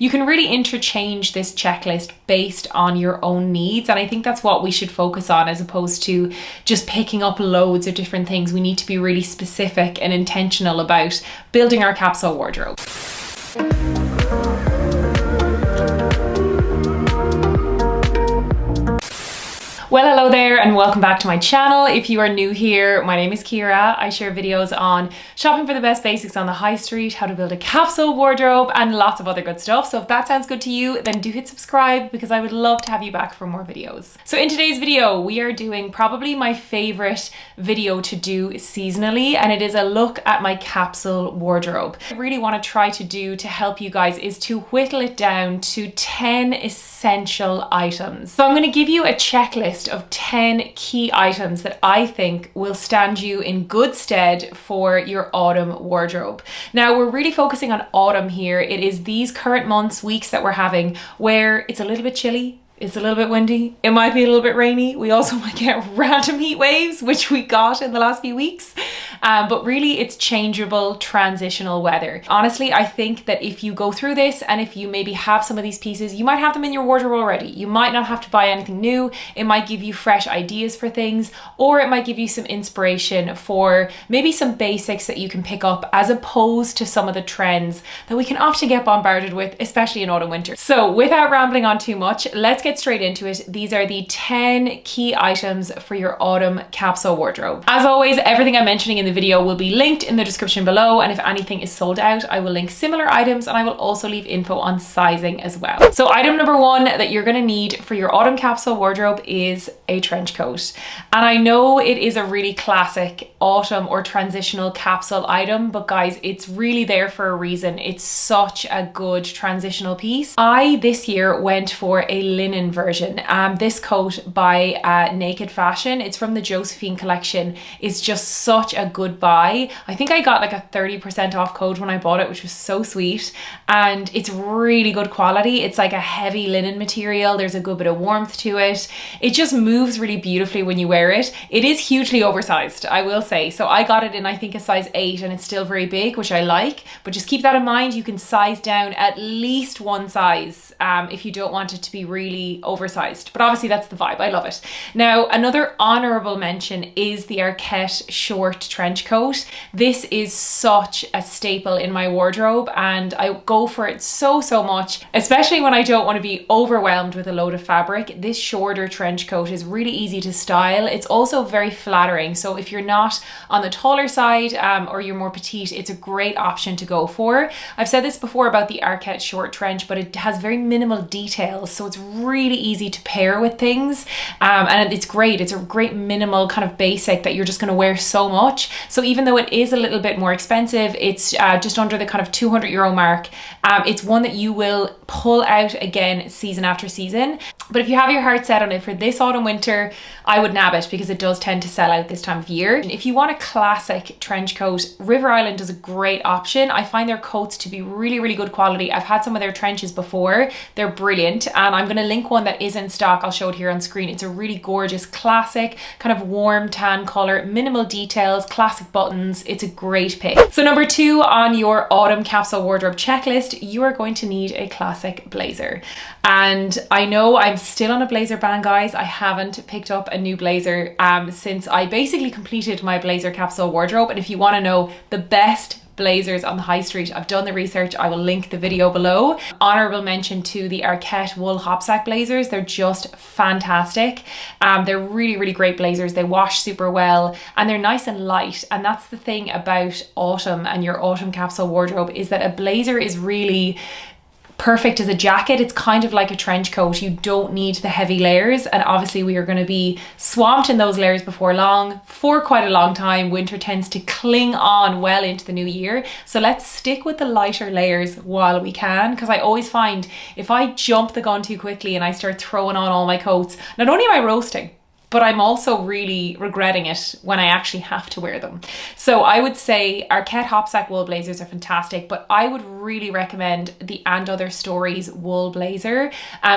You can really interchange this checklist based on your own needs, and I think that's what we should focus on as opposed to just picking up loads of different things. We need to be really specific and intentional about building our capsule wardrobe. Well, hello there and welcome back to my channel. If you are new here, my name is Ciara. I share videos on shopping for the best basics on the high street, how to build a capsule wardrobe, and lots of other good stuff. So if that sounds good to you, then do hit subscribe because I would love to have you back for more videos. So in today's video, we are doing probably my favorite video to do seasonally, and it is a look at my capsule wardrobe. What I really want to try to do to help you guys is to whittle it down to 10 essential items. So I'm going to give you a checklist of 10 key items that I think will stand you in good stead for your autumn wardrobe. Now, we're really focusing on autumn here. It is these current months, weeks that we're having where it's a little bit chilly. It's a little bit windy. It might be a little bit rainy. We also might get random heat waves, which we got in the last few weeks. But really it's changeable, transitional weather. Honestly, I think that if you go through this and if you maybe have some of these pieces, you might have them in your wardrobe already. You might not have to buy anything new. It might give you fresh ideas for things, or it might give you some inspiration for maybe some basics that you can pick up as opposed to some of the trends that we can often get bombarded with, especially in autumn winter. So without rambling on too much, let's get straight into it. These are the 10 key items for your autumn capsule wardrobe. As always, everything I'm mentioning in the video will be linked in the description below, and if anything is sold out, I will link similar items, and I will also leave info on sizing as well. So item number one that you're going to need for your autumn capsule wardrobe is a trench coat. And I know it is a really classic autumn or transitional capsule item, but guys, it's really there for a reason. It's such a good transitional piece. I this year went for a linen version. This coat by Naked Fashion, it's from the Josephine collection, is just such a good buy. I think I got like a 30% off code when I bought it, which was so sweet, and it's really good quality. It's like a heavy linen material. There's a good bit of warmth to it. It just moves really beautifully when you wear it. It is hugely oversized, I will say. So I got it in, I think, a size 8, and it's still very big, which I like, but just keep that in mind. You can size down at least one size if you don't want it to be really oversized, but obviously that's the vibe. I love it. Now, another honorable mention is the Arket short trench coat. This is such a staple in my wardrobe, and I go for it so much, especially when I don't want to be overwhelmed with a load of fabric. This shorter trench coat is really easy to style. It's also very flattering, so if you're not on the taller side or you're more petite, it's a great option to go for. I've said this before about the Arket short trench, but it has very minimal details, so it's really easy to pair with things, and it's great. It's a great minimal kind of basic that you're just going to wear so much. So even though it is a little bit more expensive, it's just under the kind of €200 mark. It's one that you will pull out again season after season. But if you have your heart set on it for this autumn winter, I would nab it because it does tend to sell out this time of year. If you want a classic trench coat, River Island is a great option. I find their coats to be really good quality. I've had some of their trenches before. They're brilliant, and I'm going to link one that is in stock. I'll show it here on screen. It's a really gorgeous classic kind of warm tan color, minimal details, classic buttons. It's a great pick. So number 2 on your autumn capsule wardrobe checklist, you are going to need a classic blazer. And I know I'm still on a blazer ban, guys. I haven't picked up a new blazer since I basically completed my blazer capsule wardrobe. And if you want to know the best blazers on the high street, I've done the research. I will link the video below. Honorable mention to the Arket wool hopsack blazers. They're just fantastic. They're really great blazers. They wash super well and they're nice and light. And that's the thing about autumn and your autumn capsule wardrobe, is that a blazer is really perfect as a jacket. It's kind of like a trench coat. You don't need the heavy layers, and obviously we are going to be swamped in those layers before long for quite a long time. Winter tends to cling on well into the new year, so let's stick with the lighter layers while we can, because I always find if I jump the gun too quickly and I start throwing on all my coats, not only am I roasting, but I'm also really regretting it when I actually have to wear them. So I would say Arket Hopsack wool blazers are fantastic, but I would really recommend the And Other Stories wool blazer.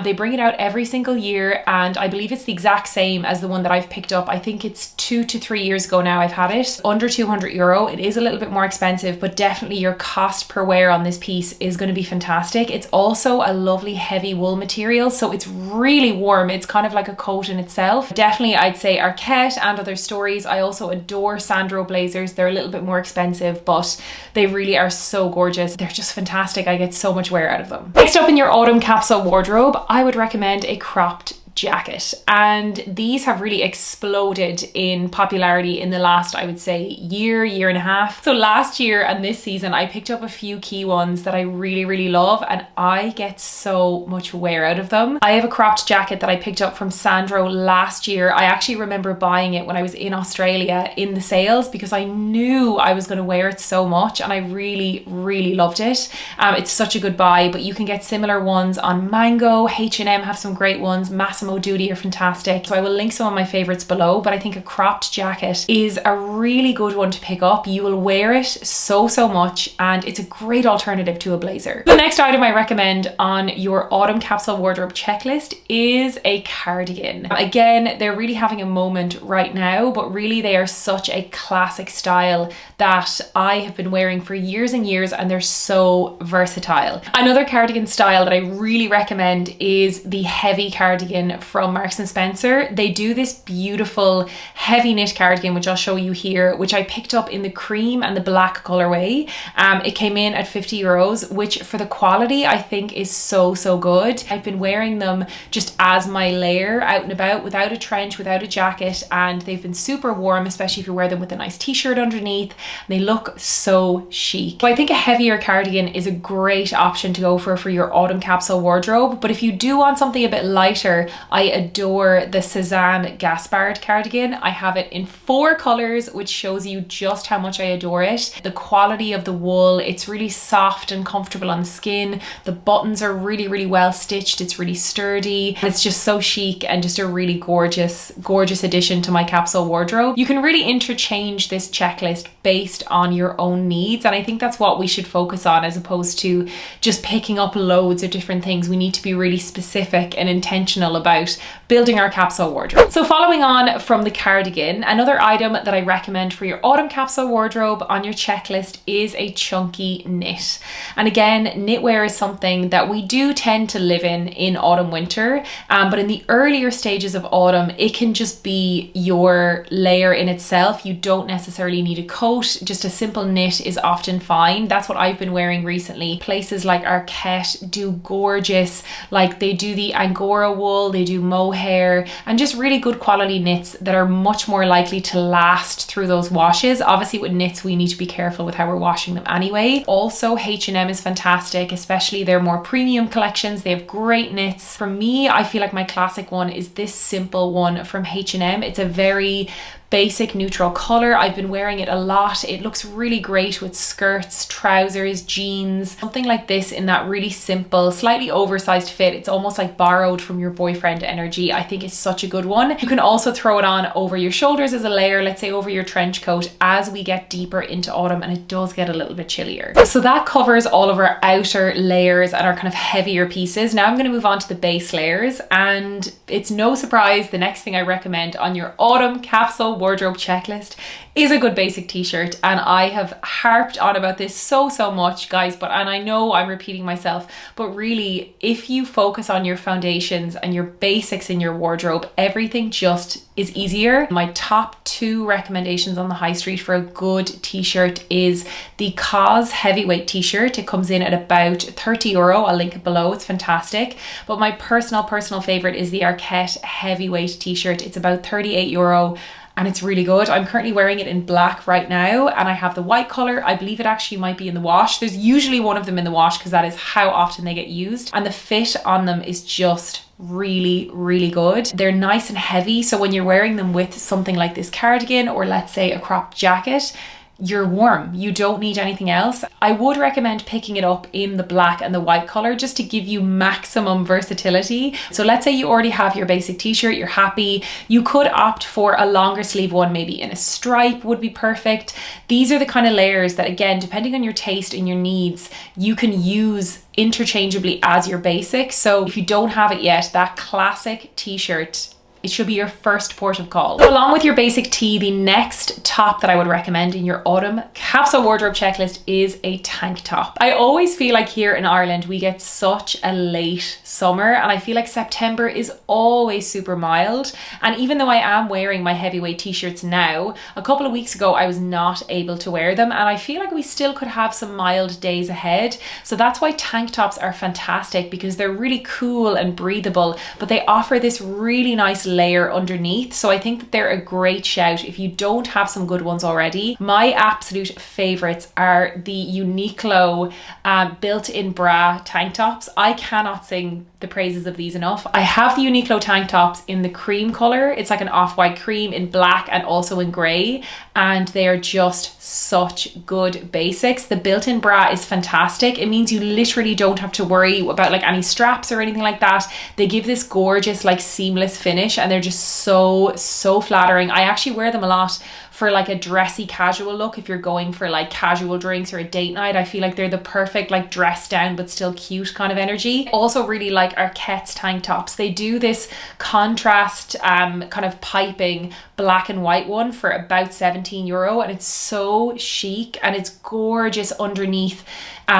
They bring it out every single year, and I believe it's the exact same as the one that I've picked up. I think it's 2 to 3 years ago now I've had it. Under €200. It is a little bit more expensive, but definitely your cost per wear on this piece is going to be fantastic. It's also a lovely heavy wool material, so it's really warm. It's kind of like a coat in itself. Definitely I'd say Arket and Other Stories. I also adore Sandro blazers. They're a little bit more expensive, but they really are so gorgeous. They're just fantastic. I get so much wear out of them. Next up in your autumn capsule wardrobe, I would recommend a cropped jacket, and these have really exploded in popularity in the last, I would say, year and a half. So last year and this season I picked up a few key ones that I really love, and I get so much wear out of them. I have a cropped jacket that I picked up from Sandro last year. I actually remember buying it when I was in Australia in the sales because I knew I was going to wear it so much, and I really loved it. It's such a good buy, but you can get similar ones on Mango. H&M have some great ones. Massimo Duty are fantastic. So I will link some of my favorites below, but I think a cropped jacket is a really good one to pick up. You will wear it so much, and it's a great alternative to a blazer. The next item I recommend on your autumn capsule wardrobe checklist is a cardigan. Again, they're really having a moment right now, but really they are such a classic style that I have been wearing for years and years, and they're so versatile. Another cardigan style that I really recommend is the heavy cardigan from Marks and Spencer. They do this beautiful heavy knit cardigan, which I'll show you here, which I picked up in the cream and the black colorway. It came in at €50, which for the quality I think is so good. I've been wearing them just as my layer out and about, without a trench, without a jacket, and they've been super warm, especially if you wear them with a nice t-shirt underneath. They look so chic. So I think a heavier cardigan is a great option to go for your autumn capsule wardrobe, but if you do want something a bit lighter, I adore the Cezanne Gaspard cardigan. I have it in 4 colors, which shows you just how much I adore it. The quality of the wool, it's really soft and comfortable on the skin. The buttons are really well stitched. It's really sturdy. It's just so chic and just a really gorgeous addition to my capsule wardrobe. You can really interchange this checklist based on your own needs, and I think that's what we should focus on, as opposed to just picking up loads of different things. We need to be really specific and intentional about building our capsule wardrobe. So following on from the cardigan, another item that I recommend for your autumn capsule wardrobe on your checklist is a chunky knit. And again, knitwear is something that we do tend to live in autumn winter, but in the earlier stages of autumn it can just be your layer in itself. You don't necessarily need a coat, just a simple knit is often fine. That's what I've been wearing recently. Places like Arket do gorgeous, like they do the Angora wool, they do mohair, and just really good quality knits that are much more likely to last through those washes. Obviously with knits we need to be careful with how we're washing them anyway. Also H&M is fantastic, especially their more premium collections. They have great knits. For me, I feel like my classic one is this simple one from H&M. It's a very basic neutral color. I've been wearing it a lot. It looks really great with skirts, trousers, jeans, something like this in that really simple, slightly oversized fit. It's almost like borrowed from your boyfriend energy. I think it's such a good one. You can also throw it on over your shoulders as a layer, let's say over your trench coat, as we get deeper into autumn and it does get a little bit chillier. So that covers all of our outer layers and our kind of heavier pieces. Now I'm going to move on to the base layers, and it's no surprise the next thing I recommend on your autumn capsule wardrobe checklist is a good basic t-shirt. And I have harped on about this so much, guys, and I know I'm repeating myself, but really if you focus on your foundations and your basics in your wardrobe, everything just is easier. My top 2 recommendations on the high street for a good t-shirt is the COS heavyweight t-shirt. It comes in at about €30. I'll link it below. It's fantastic. But my personal favorite is the Arket heavyweight t-shirt. It's about €38. And it's really good. I'm currently wearing it in black right now, and I have the white color. I believe it actually might be in the wash. There's usually one of them in the wash because that is how often they get used, and the fit on them is just really good. They're nice and heavy, so when you're wearing them with something like this cardigan or let's say a cropped jacket, you're warm. You don't need anything else. I would recommend picking it up in the black and the white color just to give you maximum versatility. So let's say you already have your basic t-shirt, you're happy. You could opt for a longer sleeve one, maybe in a stripe would be perfect. These are the kind of layers that, again, depending on your taste and your needs, you can use interchangeably as your basic. So if you don't have it yet, that classic t-shirt, it should be your first port of call. So along with your basic tee, the next top that I would recommend in your autumn capsule wardrobe checklist is a tank top. I always feel like here in Ireland, we get such a late summer, and I feel like September is always super mild. And even though I am wearing my heavyweight t-shirts now, a couple of weeks ago, I was not able to wear them. And I feel like we still could have some mild days ahead. So that's why tank tops are fantastic, because they're really cool and breathable, but they offer this really nice layer underneath. So I think that they're a great shout if you don't have some good ones already. My absolute favorites are the Uniqlo built-in bra tank tops. I cannot sing the praises of these enough. I have the Uniqlo tank tops in the cream color. It's like an off-white cream, in black and also in gray, and they are just such good basics. The built-in bra is fantastic. It means you literally don't have to worry about like any straps or anything like that. They give this gorgeous like seamless finish, and they're just so flattering. I actually wear them a lot for like a dressy casual look. If you're going for like casual drinks or a date night, I feel like they're the perfect like dress down but still cute kind of energy. Also really like Arket's tank tops. They do this contrast kind of piping black and white one for about €17, and it's so chic and it's gorgeous underneath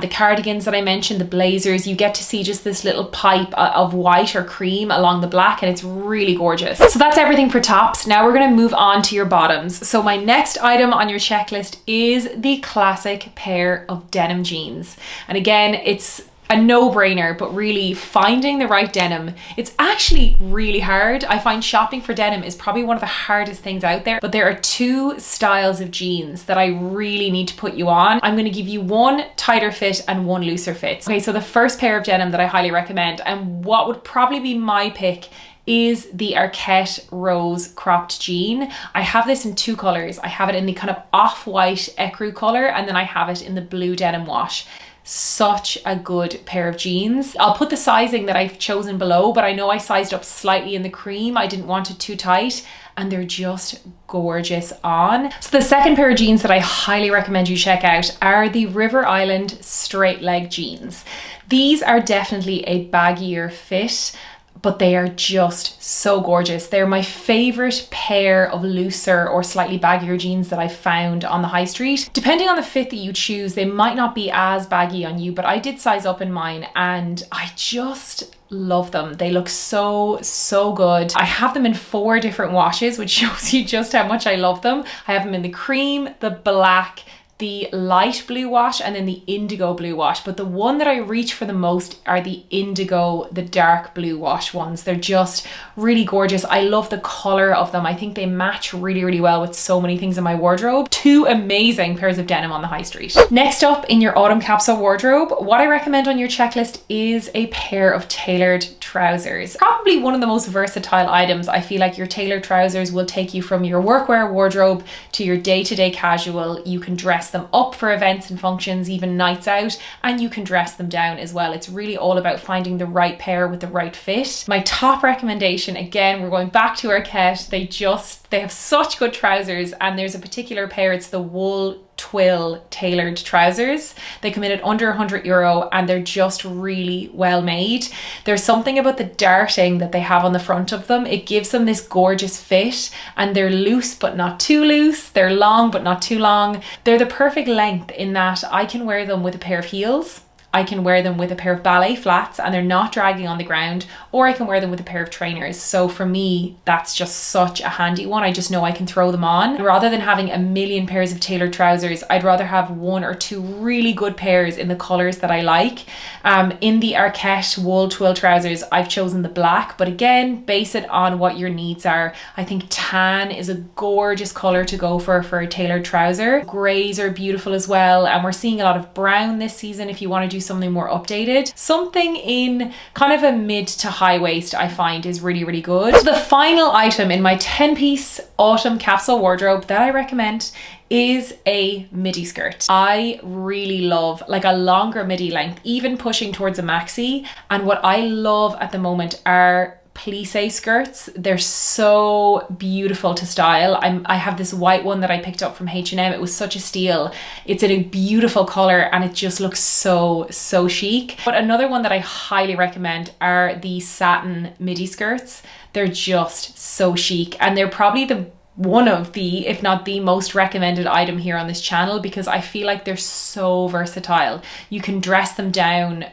the cardigans that I mentioned, the blazers. You get to see just this little pipe of white or cream along the black, and it's really gorgeous. So that's everything for tops. Now we're going to move on to your bottoms. So my next item on your checklist is the classic pair of denim jeans. And again, it's a no-brainer, but really finding the right denim, it's actually really hard. I find shopping for denim is probably one of the hardest things out there, but there are two styles of jeans that I really need to put you on. I'm going to give you one tighter fit and one looser fit. Okay, so the first pair of denim that I highly recommend, and what would probably be my pick, is the Arket Rose cropped jean. I have this in two colors. I have it in the kind of off-white ecru color, and then I have it in the blue denim wash. Such a good pair of jeans. I'll put the sizing that I've chosen below, but I know I sized up slightly in the cream. I didn't want it too tight, and they're just gorgeous on. So the second pair of jeans that I highly recommend you check out are the River Island straight leg jeans. These are definitely a baggier fit, but they are just so gorgeous. They're my favorite pair of looser or slightly baggier jeans that I've found on the high street. Depending on the fit that you choose, they might not be as baggy on you, but I did size up in mine and I just love them. They look so good. I have them in 4 different washes, which shows you just how much I love them. I have them in the cream, the black, the light blue wash, and then the indigo blue wash. But the one that I reach for the most are the indigo, the dark blue wash ones. They're just really gorgeous. I love the color of them. I think they match really well with so many things in my wardrobe. 2 amazing pairs of denim on the high street. Next up in your autumn capsule wardrobe, what I recommend on your checklist is a pair of tailored trousers. Probably one of the most versatile items. I feel like your tailored trousers will take you from your workwear wardrobe to your day-to-day casual. You can dress them up for events and functions, even nights out, and you can dress them down as well. It's really all about finding the right pair with the right fit. My top recommendation, again, we're going back to Arket. They have such good trousers, and there's a particular pair, it's the wool twill tailored trousers. They come in at under €100 and they're just really well made. There's something about the darting that they have on the front of them. It gives them this gorgeous fit, and they're loose but not too loose. They're long but not too long. They're the perfect length in that I can wear them with a pair of heels, I can wear them with a pair of ballet flats and they're not dragging on the ground, or I can wear them with a pair of trainers. So for me, that's just such a handy one. I just know I can throw them on. Rather than having a million pairs of tailored trousers, I'd rather have 1 or 2 really good pairs in the colors that I like. In the Arket wool twill trousers, I've chosen the black, but again, base it on what your needs are. I think tan is a gorgeous color to go for a tailored trouser. Grays are beautiful as well, and we're seeing a lot of brown this season if you want to do something more updated. Something in kind of a mid to high waist I find is really, really good. So the final item in my 10-piece autumn capsule wardrobe that I recommend is a midi skirt. I really love like a longer midi length, even pushing towards a maxi. And what I love at the moment are PIECE skirts. They're so beautiful to style. I have this white one that I picked up from H&M. It was such a steal. It's in a beautiful color and it just looks so chic. But another one that I highly recommend are the satin midi skirts. They're just so chic, and they're probably one of the, if not the most recommended item here on this channel, because I feel like they're so versatile. You can dress them down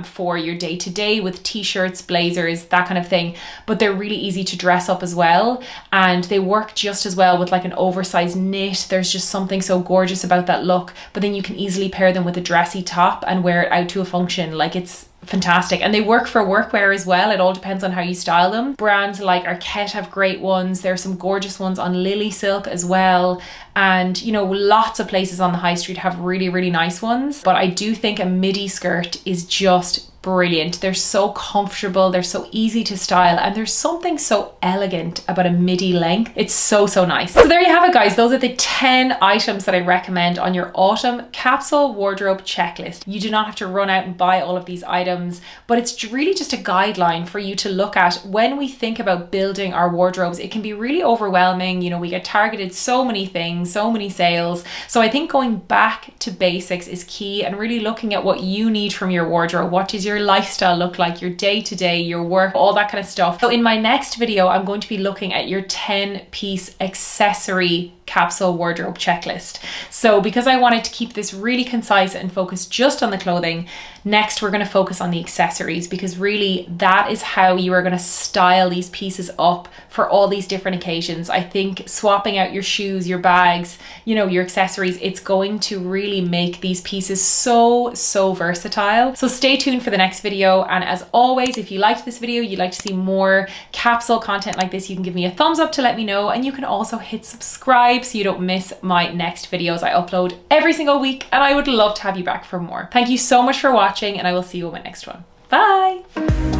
for your day-to-day with t-shirts, blazers, that kind of thing, but they're really easy to dress up as well, and they work just as well with like an oversized knit. There's just something so gorgeous about that look, but then you can easily pair them with a dressy top and wear it out to a function. Like, it's fantastic, and they work for workwear as well. It all depends on how you style them. Brands like Arket have great ones. There's some gorgeous ones on Lily Silk as well, and you know, lots of places on the high street have really nice ones. But I do think a midi skirt is just brilliant. They're so comfortable, they're so easy to style, and there's something so elegant about a midi length. It's so nice. So there you have it, guys. Those are the 10 items that I recommend on your autumn capsule wardrobe checklist. You do not have to run out and buy all of these items, but it's really just a guideline for you to look at when we think about building our wardrobes. It can be really overwhelming. You know, we get targeted so many things, so many sales. So I think going back to basics is key, and really looking at what you need from your wardrobe. What does your lifestyle look like, your day-to-day, your work, all that kind of stuff. So in my next video, I'm going to be looking at your 10-piece accessory capsule wardrobe checklist. So because I wanted to keep this really concise and focus just on the clothing, next we're going to focus on the accessories, because really that is how you are going to style these pieces up for all these different occasions. I think swapping out your shoes, your bags, you know, your accessories, it's going to really make these pieces so versatile. So stay tuned for the next video, and as always, if you liked this video, you'd like to see more capsule content like this, you can give me a thumbs up to let me know, and you can also hit subscribe so you don't miss my next videos. I upload every single week, and I would love to have you back for more. Thank you so much for watching, and I will see you in my next one. Bye!